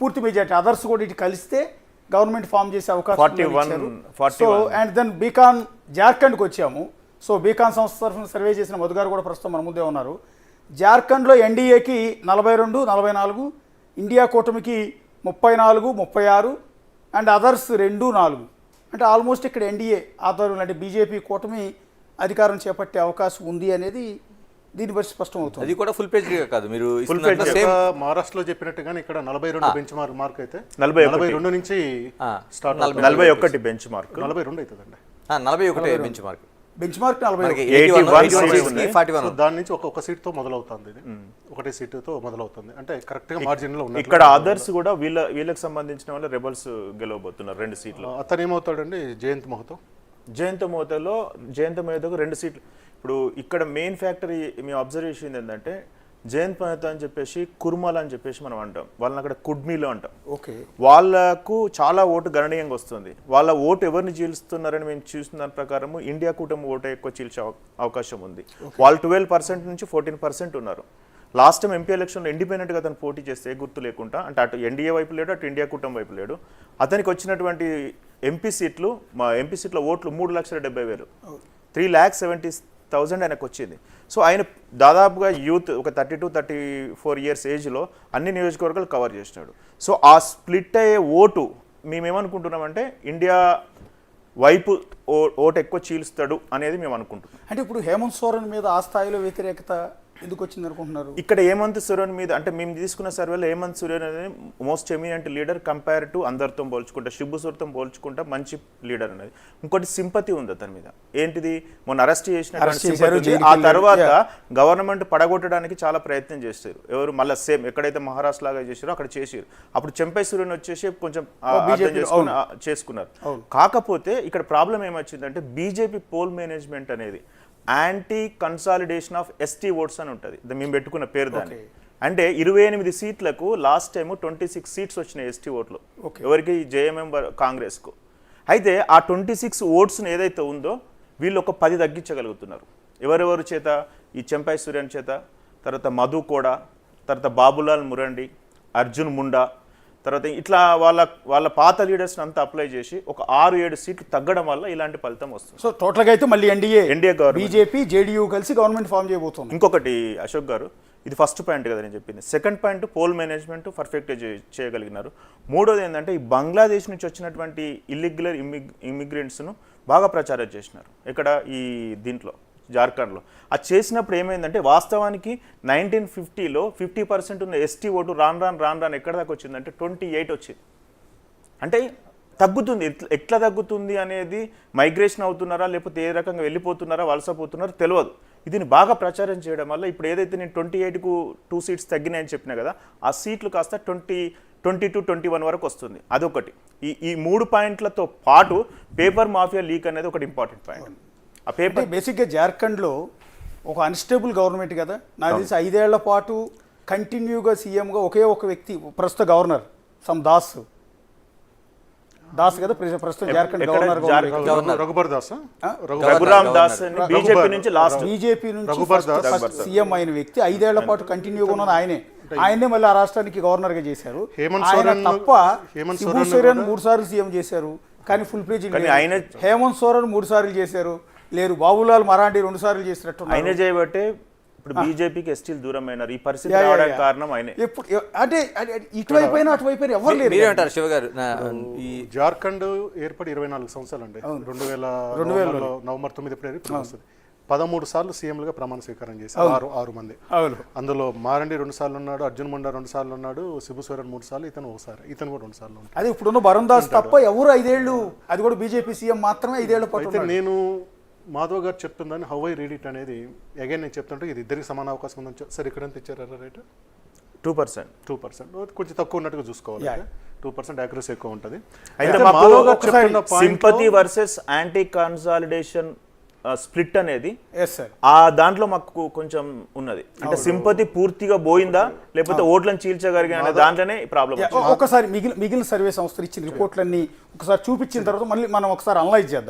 పూర్తి majority others కూడా ఇటు కలిస్తే గవర్నమెంట్ ఫామ్ చేసే అవకాశం ఇచ్చారు. సో అండ్ దెన్ బీకాన్ జార్ఖండ్కి వచ్చాము. సో బీకాన్ సంస్థ తరఫున సర్వే చేసిన మధు గారు కూడా ప్రస్తుతం మన ముందే ఉన్నారు. జార్ఖండ్లో ఎన్డీఏకి 42, 44, ఇండియా కూటమికి 34, 36 అండ్ అదర్స్ 2, 4. అంటే ఆల్మోస్ట్ ఇక్కడ ఎన్డీఏ ఆధ్వర్యంలో అంటే బీజేపీ కూటమి అధికారం చేపట్టే అవకాశం ఉంది అనేది దీన్ని బట్టి స్పష్టం అవుతుంది. అది కూడా ఫుల్ పేజ్ కాదు, మీరు మహారాష్ట్రలో చెప్పినట్టుగానే ఇక్కడ 42 బెంచ్ మార్క్ అయితే 42 నుంచి స్టార్ట్ 41 బెంచ్ మార్క్ 42 అవుతుందండి. 41 బెంచ్ మార్క్. Bench mark 41. దాని నుంచి ఒక సీట్ తో మొదలవుతుంది, ఇది ఒకటే సీట్ తో మొదలవుతుంది. అంటే కరెక్ట్ గా మార్జిన్ లో ఇక్కడ అదర్స్ కూడా వీళ్ళకి సంబంధించిన వాళ్ళు రెబల్స్ గెలవబోతున్నారు 2 సీట్లు. అతను ఏమవుతాడండి? జయంత్ మహతో 2 సీట్లు. ఇప్పుడు ఇక్కడ మెయిన్ ఫ్యాక్టర్ మేము అబ్జర్వేషన్ ఏంటంటే జయంత్ మహతా అని చెప్పేసి కుర్మల్ అని చెప్పేసి మనం అంటాం, వాళ్ళని అక్కడ కుడ్మీలో అంటాం. ఓకే, వాళ్ళకు చాలా ఓటు గణనీయంగా వస్తుంది. వాళ్ళ ఓటు ఎవరిని చీలుస్తున్నారని మేము చూసిన దాని ప్రకారం ఇండియా కూటమి ఓటు ఎక్కువ చీల్చే అవకాశం ఉంది. వాళ్ళు 12% నుంచి 14% ఉన్నారు. లాస్ట్ టైం ఎంపీ ఎలక్షన్లో ఇండిపెండెంట్గా అతను పోటీ చేస్తే గుర్తు లేకుండా, అంటే అటు ఎన్డీఏ వైపు లేడు, అటు ఇండియా కూటమి వైపు లేడు. అతనికి వచ్చినటువంటి ఎంపీ సీట్లో ఓట్లు 3,70,000, 3,70,000 ఆయనకు వచ్చింది. సో ఆయన దాదాపుగా యూత్ ఒక 32-34 ఇయర్స్ ఏజ్లో అన్ని నియోజకవర్గాలు కవర్ చేసినాడు. సో ఆ స్ప్లిట్ అయ్యే ఓటు మేమేమనుకుంటున్నామంటే ఇండియా వైపు ఓటు ఎక్కువ చీలుస్తాడు అనేది మేము అనుకుంటున్నాం. అంటే ఇప్పుడు హేమంత్ సోరెన్ మీద ఆ స్థాయిలో వ్యతిరేకత ఎందుకు వచ్చింది అనుకుంటున్నారు? ఇక్కడ హేమంత్ సోరెన్ మీద అంటే మేము తీసుకున్న సర్వేలో హేమంత్ సోరెన్ అనేది most eminent leader compare to అందరితో పోల్చుకుంటా, శిబు సోరెన్తో పోల్చుకుంటా మంచి లీడర్ అనేది. ఇంకోటి సింపతి ఉంది అతని మీద. ఏంటిది? మొన్న అరెస్ట్ చేసిన ఆ తర్వాత గవర్నమెంట్ పడగొట్టడానికి చాలా ప్రయత్నం చేస్తారు. ఎవరు మళ్ళీ సేమ్ ఎక్కడైతే మహారాష్ట్ర లాగా చేశారో అక్కడ చేసారు. అప్పుడు చెంపై సూర్యన్ వచ్చేసి కొంచెం చేసుకున్నారు. కాకపోతే ఇక్కడ ప్రాబ్లం ఏమొచ్చిందంటే బీజేపీ పోల్ మేనేజ్మెంట్ అనేది anti consolidation of ST votes అని ఉంటుంది, మేము పెట్టుకున్న పేరు దాన్ని. అంటే 28 సీట్లకు లాస్ట్ టైం 26 సీట్స్ వచ్చినాయి ఎస్టీ ఓట్లు ఎవరికి? జేఎంఎం కాంగ్రెస్కు. అయితే ఆ 26 ఓట్స్ను ఏదైతే ఉందో వీళ్ళు ఒక 10 తగ్గించగలుగుతున్నారు. ఎవరెవరు చేత? ఈ చెంపై సూర్యన్ చేత, తర్వాత మధు కోడా, తర్వాత బాబులాల్ మురండి, అర్జున్ ముండా, తర్వాత ఇట్లా వాళ్ళ పాత లీడర్స్ని అంతా అప్లై చేసి ఒక 6-7 సీట్లు తగ్గడం వల్ల ఇలాంటి ఫలితం వస్తుంది. సో టోటల్గా అయితే మళ్ళీ ఎన్డీఏ గవర్నమెంట్ బీజేపీ జేడీయూ కలిసి గవర్నమెంట్ ఫామ్ చేయబోతుంది. ఇంకొకటి అశోక్ గారు, ఇది ఫస్ట్ పాయింట్ కదా నేను చెప్పింది. సెకండ్ పాయింట్ పోల్ మేనేజ్మెంట్ పర్ఫెక్ట్గా చేయగలిగినారు. మూడోది ఏంటంటే ఈ బంగ్లాదేశ్ నుంచి వచ్చినటువంటి ఇల్లీగల్ ఇమిగ్రెంట్స్ను బాగా ప్రచారం చేసినారు. ఇక్కడ ఈ దీంట్లో జార్ఖండ్లో అది చేసినప్పుడు ఏమైందంటే వాస్తవానికి 1950లో 50% ఉన్న ఎస్టీ ఓటు రాను ఎక్కడ దాకా వచ్చిందంటే 28 వచ్చింది. అంటే తగ్గుతుంది. ఎట్లా తగ్గుతుంది అనేది మైగ్రేషన్ అవుతున్నారా లేకపోతే ఏ రకంగా వెళ్ళిపోతున్నారా వలసపోతున్నారో తెలియదు. దీన్ని బాగా ప్రచారం చేయడం వల్ల ఇప్పుడు ఏదైతే నేను 28కు 2 సీట్స్ తగ్గినాయని చెప్పినా కదా, ఆ సీట్లు కాస్త 22-21 వరకు వస్తుంది. అదొకటి. ఈ 3 పాయింట్లతో పాటు పేపర్ మాఫియా లీక్ అనేది ఒకటి ఇంపార్టెంట్ పాయింట్. ఆ పేపర్ బేసిక్గా జార్ఖండ్లో ఒక అన్స్టేబుల్ గవర్నమెంట్ కదా, నాకు తెలిసి 5 ఏళ్ల పాటు కంటిన్యూగా సీఎంగా ఒకే ఒక వ్యక్తి ప్రస్తుత గవర్నర్ దాస్ కదా ప్రస్తుతం జార్ఖండ్ గవర్నర్ బీజేపీ నుంచి సీఎం అయిన వ్యక్తి 5 ఏళ్ల పాటు కంటిన్యూగా ఉన్నది ఆయనే మళ్ళీ ఆ రాష్ట్రానికి గవర్నర్గా చేశారు. తప్ప శిబు సోరెన్ 3 సార్లు సీఎం చేశారు కానీ ఫుల్ పేజ్. హేమంత్ సోరెన్ 3 సార్లు చేశారు, లేరు బాబులాల్ మరాఠీ 2 సార్లు చేసినట్టు ఆయన చేయబట్టే ఇప్పుడు బీజేపీకి ఎస్టీలు దూరం అయినారు. ఈ పరిస్థితి రావడానికి కారణం ఆయన. అంటే ఇటువైపు అటువైపు ఎవరు లేరు. శివ గారు, ఈ జార్ఖండ్ ఏర్పడి 24 సంవత్సరాలు అండి. 2000 నవంబర్ 9 వస్తుంది. 13 సార్లు సీఎంలుగా ప్రమాణ స్వీకారం చేశారు 6 మంది. అందులో మారండి 2 సార్లు ఉన్నాడు, అర్జున్ ముండా 2 సార్లు ఉన్నాడు, శిబు సోరెన్ 3 సార్లు, ఇతను ఒకసారి, ఇతను కూడా 2 సార్లు ఉంటాడు. అది ఇప్పుడున్న వరుణ్ దాస్ తప్ప ఎవరు 5 ఏళ్ళు, అది కూడా బీజేపీ సీఎం మాత్రమే 5 ఏళ్ల పాటు. నేను మాధవ్ గారు చెప్తుందని హౌ ఐ రీడ్ ఇట్ అనేది అగైన్ నేను చెప్తుంటే ఇది ఇద్దరికి సమాన అవకాశం ఉందని. సార్ ఇక్కడ ఎంత ఇచ్చారు రేట్? 2%. కొంచెం తక్కువ ఉన్నట్టుగా చూసుకోవాలి. 2% యాక్యురసీ ఎక్కువ ఉంటుంది. అయితే sympathy versus anti consolidation split అనేది ఆ దాంట్లో మాకు కొంచెం ఉన్నది. అంటే సింపతి పూర్తిగా పోయిందా లేకపోతే ఓట్లను చీల్చగలిగిన దాంట్లోనే ప్రాబ్లం. ఒకసారి మిగిలిన సర్వే సంస్థలు ఇచ్చిన రిపోర్ట్లన్నీ ఒకసారి చూపించిన తర్వాత మళ్ళీ మనం ఒకసారి అనలైజ్ చేద్దాం.